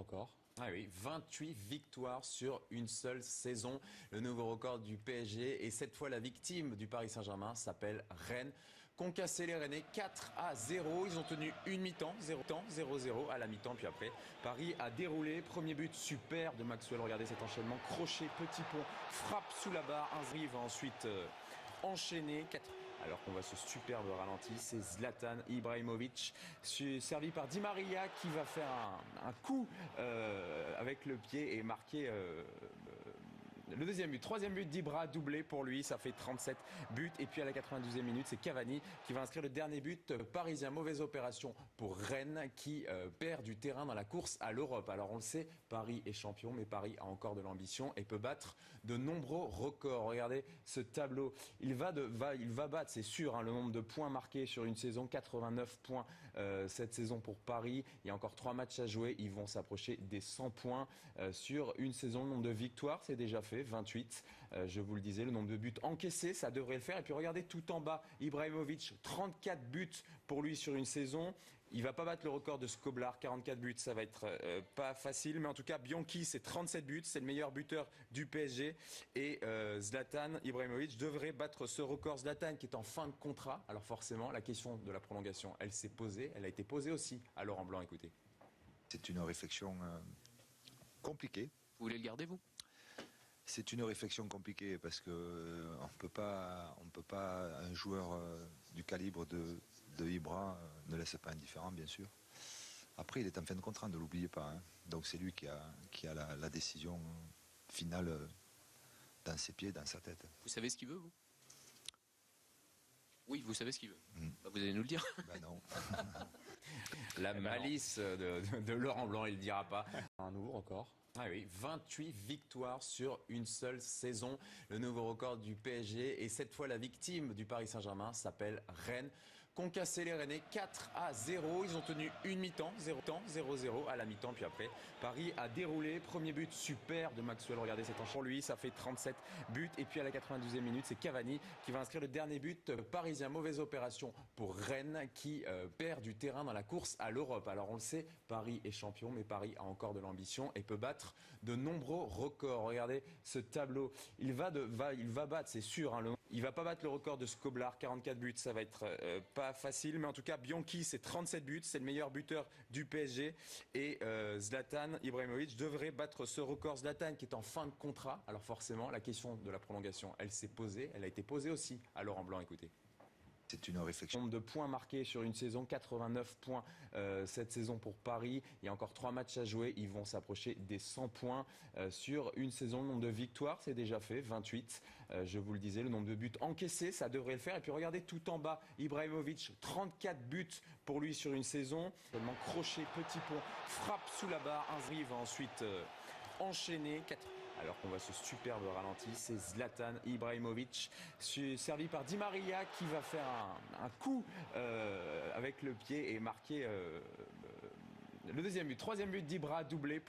encore. Ah oui, 28 victoires sur une seule saison. Le nouveau record du PSG. Et cette fois, la victime du Paris Saint-Germain s'appelle Rennes. Concassé les Rennais 4-0. Ils ont tenu une mi-temps, 0-0 à la mi-temps. Puis après, Paris a déroulé. Premier but super de Maxwell. Regardez cet enchaînement. Crochet, petit pont, frappe sous la barre. Un va ensuite enchaîner. Alors qu'on voit ce superbe ralenti, c'est Zlatan Ibrahimovic, servi par Di Maria qui va faire un coup avec le pied et marquer le deuxième but. Troisième but d'Ibra, doublé pour lui, ça fait 37 buts. Et puis à la 92e minute, c'est Cavani qui va inscrire le dernier but parisien. Mauvaise opération pour Rennes qui perd du terrain dans la course à l'Europe. Alors on le sait, Paris est champion, mais Paris a encore de l'ambition et peut battre de nombreux records. Regardez ce tableau. Il va battre, c'est sûr, le nombre de points marqués sur une saison. 89 points cette saison pour Paris. Il y a encore 3 matchs à jouer. Ils vont s'approcher des 100 points sur une saison. Le nombre de victoires, c'est déjà fait. 28, je vous le disais, le nombre de buts encaissés, ça devrait le faire. Et puis regardez tout en bas, Ibrahimovic, 34 buts pour lui sur une saison. Il va pas battre le record de Skoblar, 44 buts, ça va être pas facile. Mais en tout cas, Bianchi, c'est 37 buts, c'est le meilleur buteur du PSG. Et Zlatan Ibrahimovic devrait battre ce record. Zlatan qui est en fin de contrat. Alors forcément, la question de la prolongation, elle s'est posée. Elle a été posée aussi à Laurent Blanc, écoutez. C'est une réflexion compliquée. Vous voulez le garder, vous ? C'est une réflexion compliquée parce que on peut pas, un joueur du calibre de Ibra ne laisse pas indifférent, bien sûr. Après, il est en fin de contrat, ne l'oubliez pas. Donc c'est lui qui a la décision finale dans ses pieds, dans sa tête. Vous savez ce qu'il veut, vous ? Oui, vous savez ce qu'il veut. Bah, vous allez nous le dire. Ben non. La malice de Laurent Blanc, il ne le dira pas. Un nouveau record. Ah oui, 28 victoires sur une seule saison. Le nouveau record du PSG. Et cette fois, la victime du Paris Saint-Germain s'appelle Rennes. Concassé les Rennais 4-0. Ils ont tenu une mi-temps, 0-0 à la mi-temps. Puis après, Paris a déroulé. Premier but super de Maxwell. Regardez cet enchaînement. Pour lui, ça fait 37 buts. Et puis à la 92e minute, c'est Cavani qui va inscrire le dernier but parisien. Mauvaise opération pour Rennes qui perd du terrain dans la course à l'Europe. Alors on le sait, Paris est champion, mais Paris a encore de l'ambition et peut battre de nombreux records. Regardez ce tableau. Il va battre, c'est sûr. Il va pas battre le record de Skoblar, 44 buts, ça va être pas facile. Mais en tout cas, Bianchi, c'est 37 buts, c'est le meilleur buteur du PSG. Et Zlatan Ibrahimovic devrait battre ce record. Zlatan qui est en fin de contrat. Alors forcément, la question de la prolongation, elle s'est posée. Elle a été posée aussi à Laurent Blanc, écoutez. C'est une réflexion. Nombre de points marqués sur une saison, 89 points cette saison pour Paris. Il y a encore 3 matchs à jouer. Ils vont s'approcher des 100 points sur une saison. Le nombre de victoires, c'est déjà fait. 28, je vous le disais. Le nombre de buts encaissés, ça devrait le faire. Et puis regardez tout en bas, Ibrahimovic, 34 buts pour lui sur une saison. Seulement crochet, petit pont, frappe sous la barre. Un va ensuite enchaîner. Alors qu'on voit ce superbe ralenti, c'est Zlatan Ibrahimovic, servi par Di Maria qui va faire un coup avec le pied et marquer le deuxième but. Troisième but d'Ibra, doublé pour